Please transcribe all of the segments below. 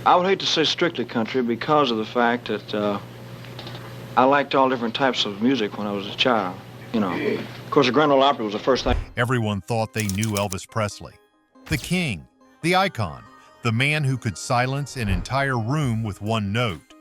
I would hate to say strictly country because of the fact that I liked all different types of music when I was a child. You know, of course, the Grand Ole Opry was the first thing. Everyone thought they knew Elvis Presley, the king, the icon, the man who could silence an entire room with one note.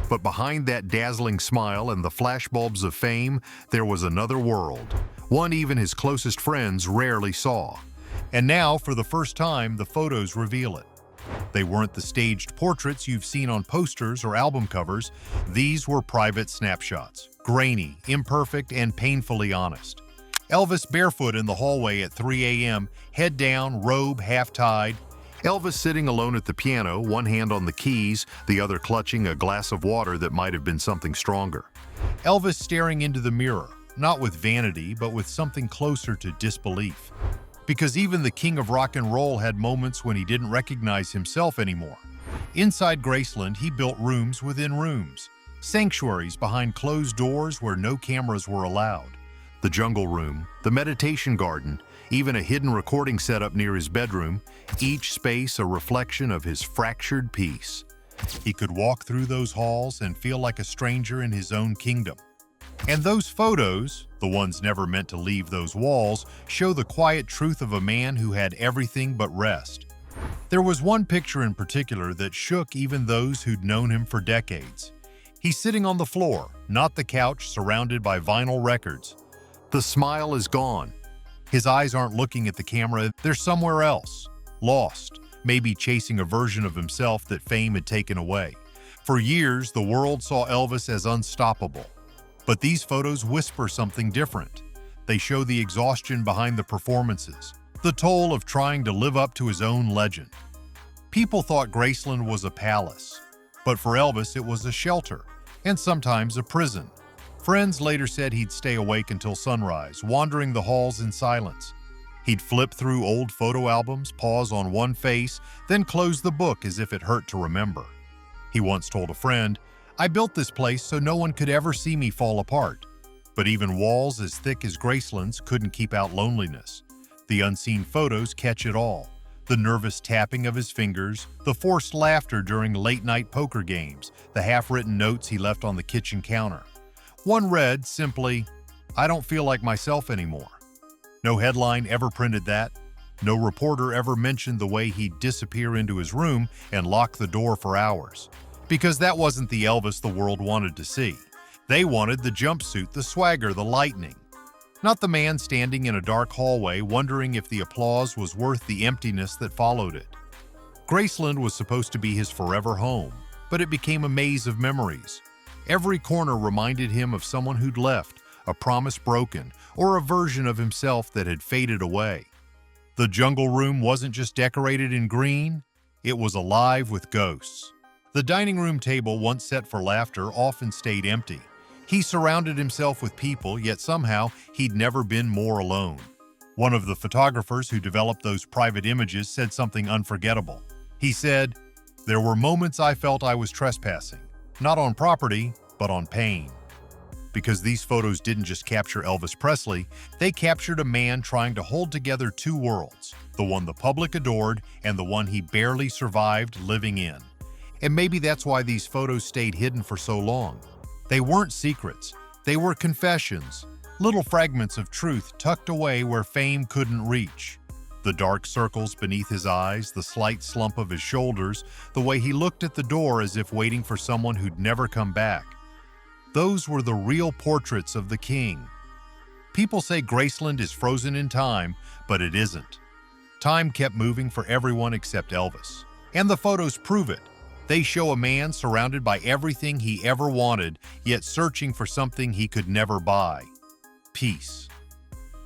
But behind that dazzling smile and the flashbulbs of fame, there was another world, one even his closest friends rarely saw. And now, for the first time, the photos reveal it. They weren't the staged portraits you've seen on posters or album covers. These were private snapshots, grainy, imperfect, and painfully honest. Elvis barefoot in the hallway at 3 a.m., head down, robe half-tied. Elvis sitting alone at the piano, one hand on the keys, the other clutching a glass of water that might have been something stronger. Elvis staring into the mirror, not with vanity, but with something closer to disbelief. Because even the king of rock and roll had moments when he didn't recognize himself anymore. Inside Graceland, he built rooms within rooms, sanctuaries behind closed doors where no cameras were allowed. The jungle room, the meditation garden, even a hidden recording setup near his bedroom, each space a reflection of his fractured peace. He could walk through those halls and feel like a stranger in his own kingdom. And those photos, the ones never meant to leave those walls, show the quiet truth of a man who had everything but rest. There was one picture in particular that shook even those who'd known him for decades. He's sitting on the floor, not the couch, surrounded by vinyl records. The smile is gone. His eyes aren't looking at the camera, they're somewhere else, lost, maybe chasing a version of himself that fame had taken away. For years, the world saw Elvis as unstoppable. But these photos whisper something different. They show the exhaustion behind the performances, the toll of trying to live up to his own legend. People thought Graceland was a palace, but for Elvis it was a shelter, and sometimes a prison. Friends later said he'd stay awake until sunrise, wandering the halls in silence. He'd flip through old photo albums, pause on one face, then close the book as if it hurt to remember. He once told a friend, "I built this place so no one could ever see me fall apart." But even walls as thick as Graceland's couldn't keep out loneliness. The unseen photos catch it all. The nervous tapping of his fingers, the forced laughter during late-night poker games, the half-written notes he left on the kitchen counter. One read simply, "I don't feel like myself anymore." No headline ever printed that. No reporter ever mentioned the way he'd disappear into his room and lock the door for hours. Because that wasn't the Elvis the world wanted to see. They wanted the jumpsuit, the swagger, the lightning. Not the man standing in a dark hallway wondering if the applause was worth the emptiness that followed it. Graceland was supposed to be his forever home, but it became a maze of memories. Every corner reminded him of someone who'd left, a promise broken, or a version of himself that had faded away. The jungle room wasn't just decorated in green, it was alive with ghosts. The dining room table, once set for laughter, often stayed empty. He surrounded himself with people, yet somehow he'd never been more alone. One of the photographers who developed those private images said something unforgettable. He said, "There were moments I felt I was trespassing, not on property, but on pain." Because these photos didn't just capture Elvis Presley, they captured a man trying to hold together two worlds, the one the public adored and the one he barely survived living in. And maybe that's why these photos stayed hidden for so long. They weren't secrets, they were confessions, little fragments of truth tucked away where fame couldn't reach. The dark circles beneath his eyes, the slight slump of his shoulders, the way he looked at the door as if waiting for someone who'd never come back. Those were the real portraits of the king. People say Graceland is frozen in time, but it isn't. Time kept moving for everyone except Elvis. And the photos prove it. They show a man surrounded by everything he ever wanted, yet searching for something he could never buy: peace.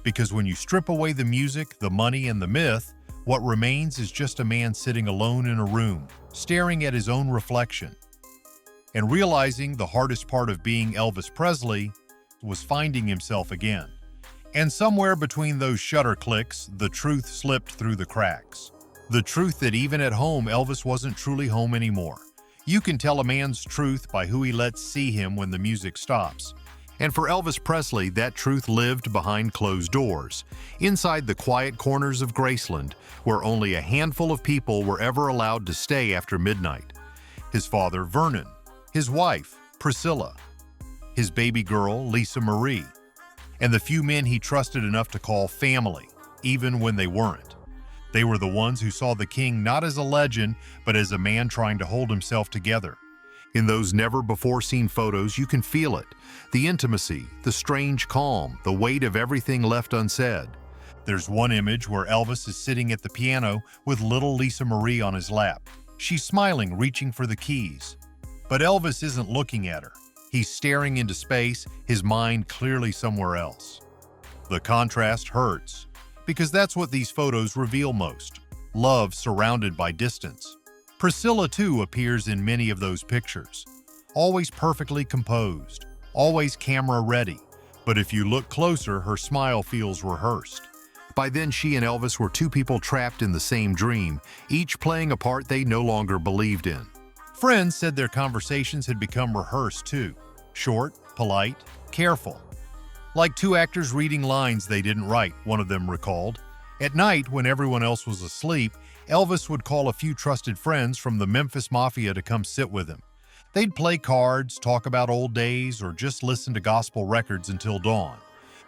Because when you strip away the music, the money, and the myth, what remains is just a man sitting alone in a room, staring at his own reflection. And realizing the hardest part of being Elvis Presley was finding himself again. And somewhere between those shutter clicks, the truth slipped through the cracks. The truth that even at home, Elvis wasn't truly home anymore. You can tell a man's truth by who he lets see him when the music stops. And for Elvis Presley, that truth lived behind closed doors, inside the quiet corners of Graceland, where only a handful of people were ever allowed to stay after midnight. his father Vernon, his wife Priscilla, his baby girl Lisa Marie, and the few men he trusted enough to call family, even when they weren't. They were the ones who saw the king not as a legend, but as a man trying to hold himself together. In those never-before-seen photos, you can feel it. The intimacy, the strange calm, the weight of everything left unsaid. There's one image where Elvis is sitting at the piano with little Lisa Marie on his lap. She's smiling, reaching for the keys. But Elvis isn't looking at her. He's staring into space, his mind clearly somewhere else. The contrast hurts, because that's what these photos reveal most: love surrounded by distance. Priscilla, too, appears in many of those pictures. Always perfectly composed, always camera ready, but if you look closer, her smile feels rehearsed. By then, she and Elvis were two people trapped in the same dream, each playing a part they no longer believed in. Friends said their conversations had become rehearsed, too. Short, polite, careful. Like two actors reading lines they didn't write, one of them recalled. At night, when everyone else was asleep, Elvis would call a few trusted friends from the Memphis Mafia to come sit with him. They'd play cards, talk about old days, or just listen to gospel records until dawn.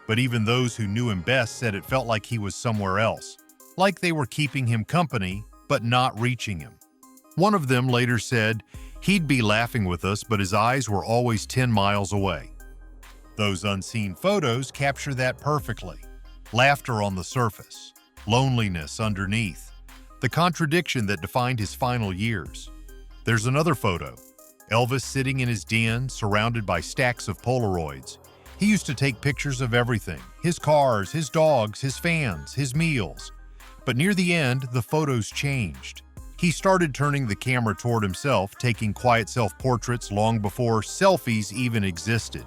But even those who knew him best said it felt like he was somewhere else, like they were keeping him company, but not reaching him. One of them later said he'd be laughing with us, but his eyes were always 10 miles away. Those unseen photos capture that perfectly. Laughter on the surface, loneliness underneath, the contradiction that defined his final years. There's another photo. Elvis sitting in his den, surrounded by stacks of Polaroids. He used to take pictures of everything: his cars, his dogs, his fans, his meals. But near the end, the photos changed. He started turning the camera toward himself, taking quiet self-portraits long before selfies even existed.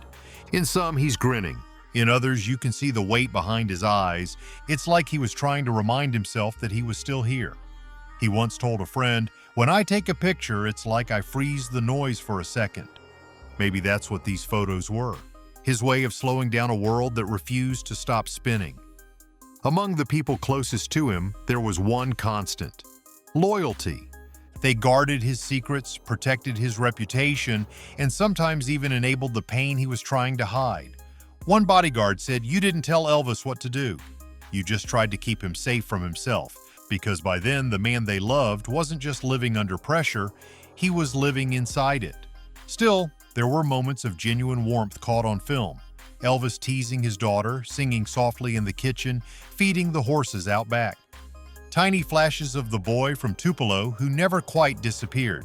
In some, he's grinning. In others, you can see the weight behind his eyes. It's like he was trying to remind himself that he was still here. He once told a friend, "When I take a picture, it's like I freeze the noise for a second." Maybe that's what these photos were. His way of slowing down a world that refused to stop spinning. Among the people closest to him, there was one constant: loyalty. They guarded his secrets, protected his reputation, and sometimes even enabled the pain he was trying to hide. One bodyguard said, "You didn't tell Elvis what to do. You just tried to keep him safe from himself," because by then the man they loved wasn't just living under pressure, he was living inside it. Still, there were moments of genuine warmth caught on film. Elvis teasing his daughter, singing softly in the kitchen, feeding the horses out back. Tiny flashes of the boy from Tupelo who never quite disappeared.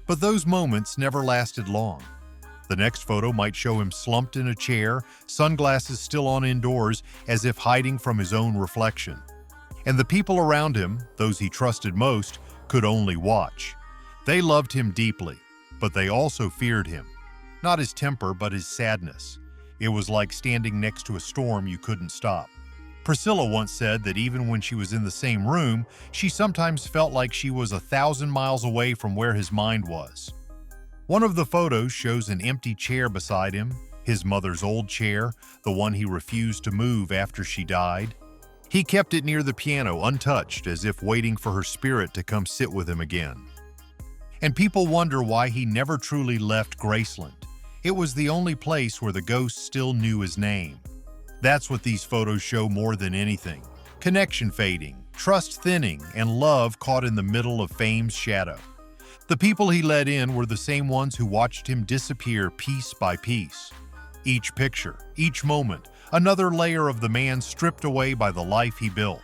But those moments never lasted long. The next photo might show him slumped in a chair, sunglasses still on indoors, as if hiding from his own reflection. And the people around him, those he trusted most, could only watch. They loved him deeply, but they also feared him. Not his temper, but his sadness. It was like standing next to a storm you couldn't stop. Priscilla once said that even when she was in the same room, she sometimes felt like she was 1,000 miles away from where his mind was. One of the photos shows an empty chair beside him, his mother's old chair, the one he refused to move after she died. He kept it near the piano, untouched, as if waiting for her spirit to come sit with him again. And people wonder why he never truly left Graceland. It was the only place where the ghosts still knew his name. That's what these photos show more than anything: connection fading, trust thinning, and love caught in the middle of fame's shadow. The people he let in were the same ones who watched him disappear piece by piece. Each picture, each moment, another layer of the man stripped away by the life he built.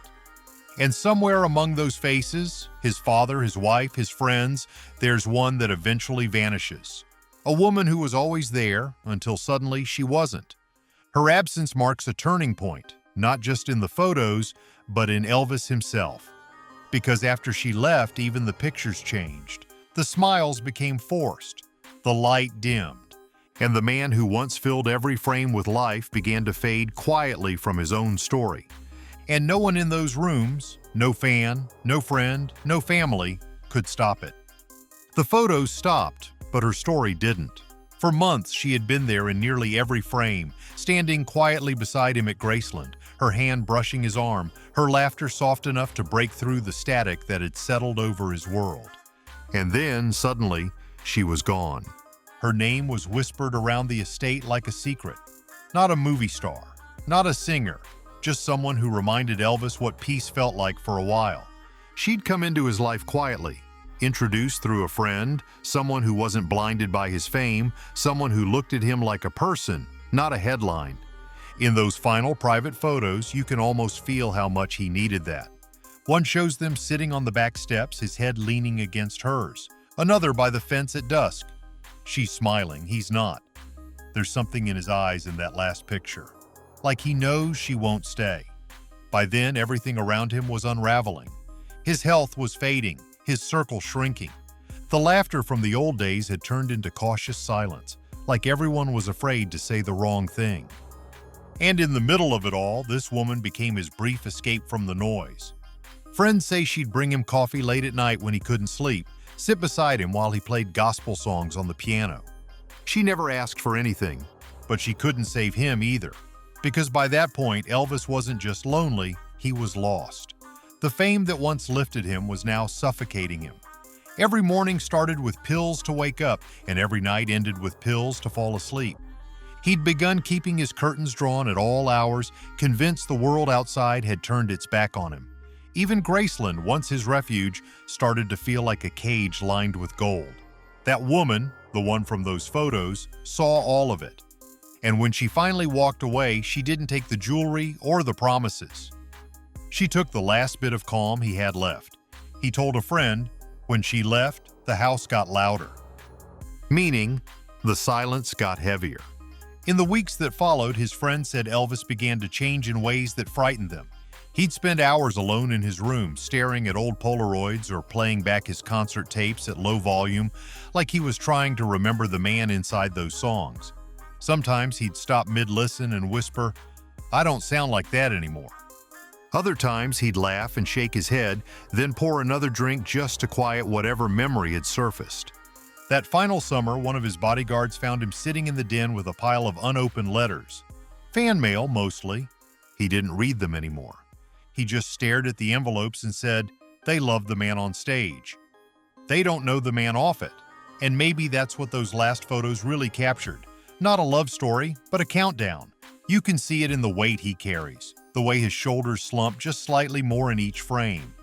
And somewhere among those faces, his father, his wife, his friends, there's one that eventually vanishes. A woman who was always there until suddenly she wasn't. Her absence marks a turning point, not just in the photos, but in Elvis himself. Because after she left, even the pictures changed. The smiles became forced, the light dimmed, and the man who once filled every frame with life began to fade quietly from his own story. And no one in those rooms, no fan, no friend, no family, could stop it. The photos stopped, but her story didn't. For months, she had been there in nearly every frame, standing quietly beside him at Graceland, her hand brushing his arm, her laughter soft enough to break through the static that had settled over his world. And then, suddenly, she was gone. Her name was whispered around the estate like a secret. Not a movie star, not a singer, just someone who reminded Elvis what peace felt like for a while. She'd come into his life quietly, introduced through a friend, someone who wasn't blinded by his fame, someone who looked at him like a person, not a headline. In those final private photos, you can almost feel how much he needed that. One shows them sitting on the back steps, his head leaning against hers. Another by the fence at dusk. She's smiling, he's not. There's something in his eyes in that last picture. Like he knows she won't stay. By then, everything around him was unraveling. His health was fading, his circle shrinking. The laughter from the old days had turned into cautious silence, like everyone was afraid to say the wrong thing. And in the middle of it all, this woman became his brief escape from the noise. Friends say she'd bring him coffee late at night when he couldn't sleep, sit beside him while he played gospel songs on the piano. She never asked for anything, but she couldn't save him either, because by that point, Elvis wasn't just lonely, he was lost. The fame that once lifted him was now suffocating him. Every morning started with pills to wake up, and every night ended with pills to fall asleep. He'd begun keeping his curtains drawn at all hours, convinced the world outside had turned its back on him. Even Graceland, once his refuge, started to feel like a cage lined with gold. That woman, the one from those photos, saw all of it. And when she finally walked away, she didn't take the jewelry or the promises. She took the last bit of calm he had left. He told a friend, when she left, the house got louder. Meaning, the silence got heavier. In the weeks that followed, his friend said Elvis began to change in ways that frightened them. He'd spend hours alone in his room, staring at old Polaroids or playing back his concert tapes at low volume, like he was trying to remember the man inside those songs. Sometimes he'd stop mid-listen and whisper, "I don't sound like that anymore." Other times he'd laugh and shake his head, then pour another drink just to quiet whatever memory had surfaced. That final summer, one of his bodyguards found him sitting in the den with a pile of unopened letters. Fan mail, mostly. He didn't read them anymore. He just stared at the envelopes and said, "They love the man on stage. They don't know the man off it." And maybe that's what those last photos really captured. Not a love story, but a countdown. You can see it in the weight he carries, the way his shoulders slump just slightly more in each frame.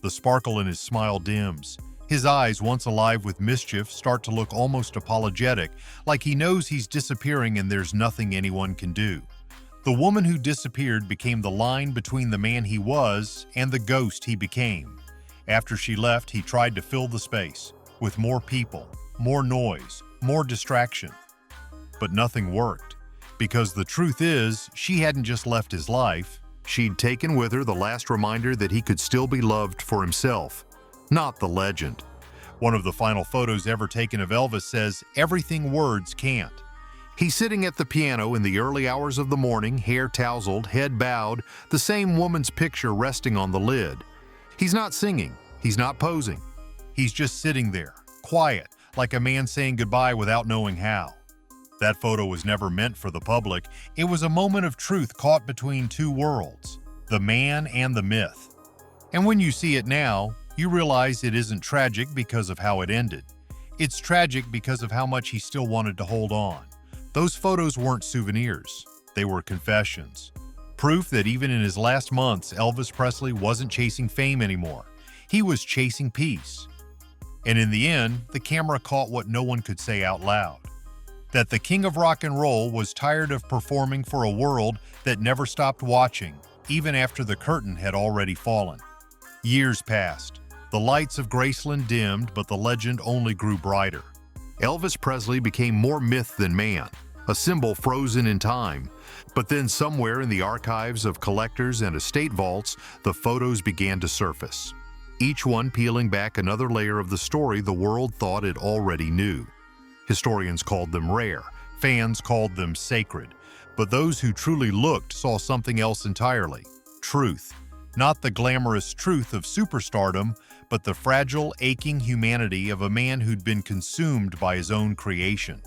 The sparkle in his smile dims. His eyes, once alive with mischief, start to look almost apologetic, like he knows he's disappearing and there's nothing anyone can do. The woman who disappeared became the line between the man he was and the ghost he became. After she left, he tried to fill the space with more people, more noise, more distraction. But nothing worked, because the truth is, she hadn't just left his life. She'd taken with her the last reminder that he could still be loved for himself, not the legend. One of the final photos ever taken of Elvis says, "Everything words can't." He's sitting at the piano in the early hours of the morning, hair tousled, head bowed, the same woman's picture resting on the lid. He's not singing, he's not posing. He's just sitting there, quiet, like a man saying goodbye without knowing how. That photo was never meant for the public. It was a moment of truth caught between two worlds, the man and the myth. And when you see it now, you realize it isn't tragic because of how it ended. It's tragic because of how much he still wanted to hold on. Those photos weren't souvenirs, they were confessions. Proof that even in his last months, Elvis Presley wasn't chasing fame anymore. He was chasing peace. And in the end, the camera caught what no one could say out loud. That the king of rock and roll was tired of performing for a world that never stopped watching, even after the curtain had already fallen. Years passed. The lights of Graceland dimmed, but the legend only grew brighter. Elvis Presley became more myth than man, a symbol frozen in time. But then somewhere in the archives of collectors and estate vaults, the photos began to surface. Each one peeling back another layer of the story the world thought it already knew. Historians called them rare, fans called them sacred, but those who truly looked saw something else entirely: truth. Not the glamorous truth of superstardom, but the fragile, aching humanity of a man who'd been consumed by his own creation.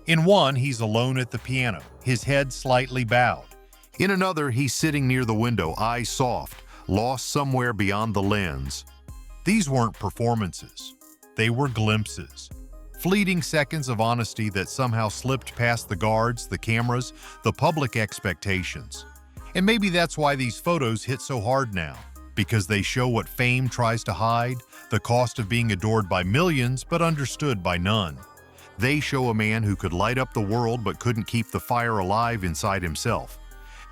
In one, he's alone at the piano, his head slightly bowed. In another, he's sitting near the window, eyes soft, lost somewhere beyond the lens. These weren't performances. They were glimpses. Fleeting seconds of honesty that somehow slipped past the guards, the cameras, the public expectations. And maybe that's why these photos hit so hard now, because they show what fame tries to hide, the cost of being adored by millions but understood by none. They show a man who could light up the world but couldn't keep the fire alive inside himself.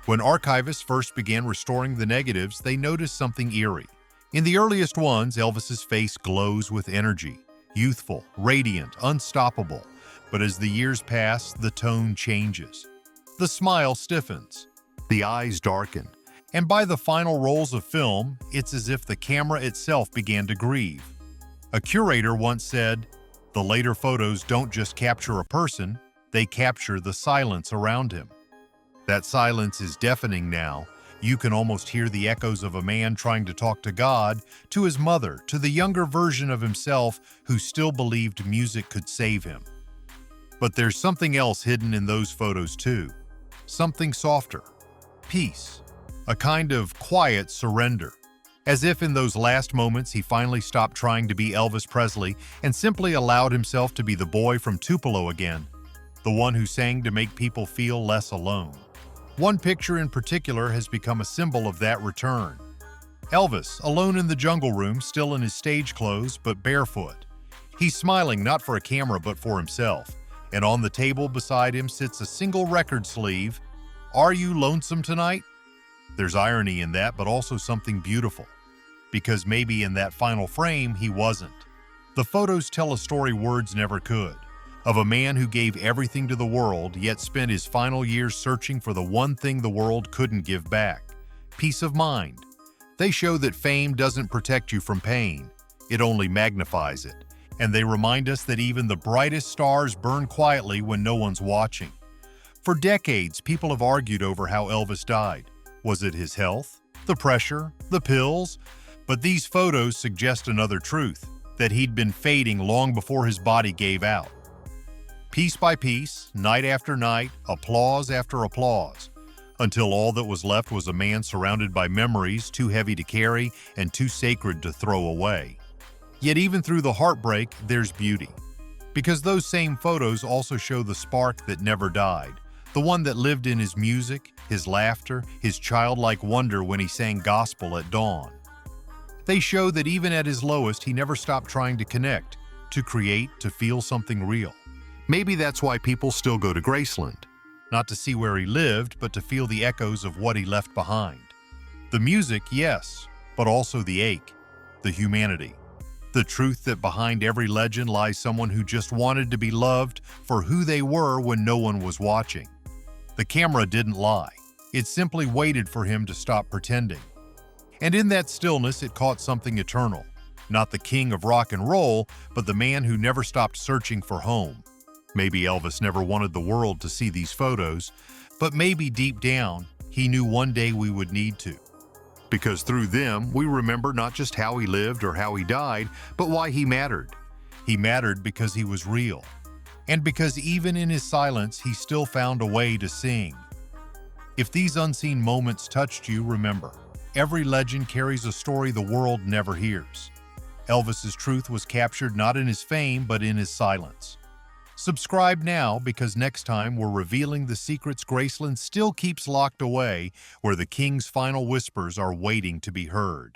When archivists first began restoring the negatives, they noticed something eerie. In the earliest ones, Elvis's face glows with energy, youthful, radiant, unstoppable. But as the years pass, the tone changes. The smile stiffens, the eyes darken, and by the final rolls of film, it's as if the camera itself began to grieve. A curator once said, "The later photos don't just capture a person, they capture the silence around him." That silence is deafening now. You can almost hear the echoes of a man trying to talk to God, to his mother, to the younger version of himself who still believed music could save him. But there's something else hidden in those photos too. Something softer. Peace. A kind of quiet surrender. As if in those last moments he finally stopped trying to be Elvis Presley and simply allowed himself to be the boy from Tupelo again, the one who sang to make people feel less alone. One picture in particular has become a symbol of that return. Elvis, alone in the jungle room, still in his stage clothes, but barefoot. He's smiling not for a camera but for himself, and on the table beside him sits a single record sleeve. Are you lonesome tonight? There's irony in that, but also something beautiful. Because maybe in that final frame, he wasn't. The photos tell a story words never could, of a man who gave everything to the world, yet spent his final years searching for the one thing the world couldn't give back: peace of mind. They show that fame doesn't protect you from pain, it only magnifies it. And they remind us that even the brightest stars burn quietly when no one's watching. For decades, people have argued over how Elvis died. Was it his health, the pressure, the pills? But these photos suggest another truth, that he'd been fading long before his body gave out. Piece by piece, night after night, applause after applause, until all that was left was a man surrounded by memories too heavy to carry and too sacred to throw away. Yet even through the heartbreak, there's beauty. Because those same photos also show the spark that never died, the one that lived in his music, his laughter, his childlike wonder when he sang gospel at dawn. They show that even at his lowest, he never stopped trying to connect, to create, to feel something real. Maybe that's why people still go to Graceland, not to see where he lived, but to feel the echoes of what he left behind. The music, yes, but also the ache, the humanity. The truth that behind every legend lies someone who just wanted to be loved for who they were when no one was watching. The camera didn't lie. It simply waited for him to stop pretending. And in that stillness, it caught something eternal. Not the king of rock and roll, but the man who never stopped searching for home. Maybe Elvis never wanted the world to see these photos, but maybe deep down, he knew one day we would need to. Because through them, we remember not just how he lived or how he died, but why he mattered. He mattered because he was real. And because even in his silence, he still found a way to sing. If these unseen moments touched you, remember, every legend carries a story the world never hears. Elvis's truth was captured not in his fame, but in his silence. Subscribe now, because next time we're revealing the secrets Graceland still keeps locked away, where the king's final whispers are waiting to be heard.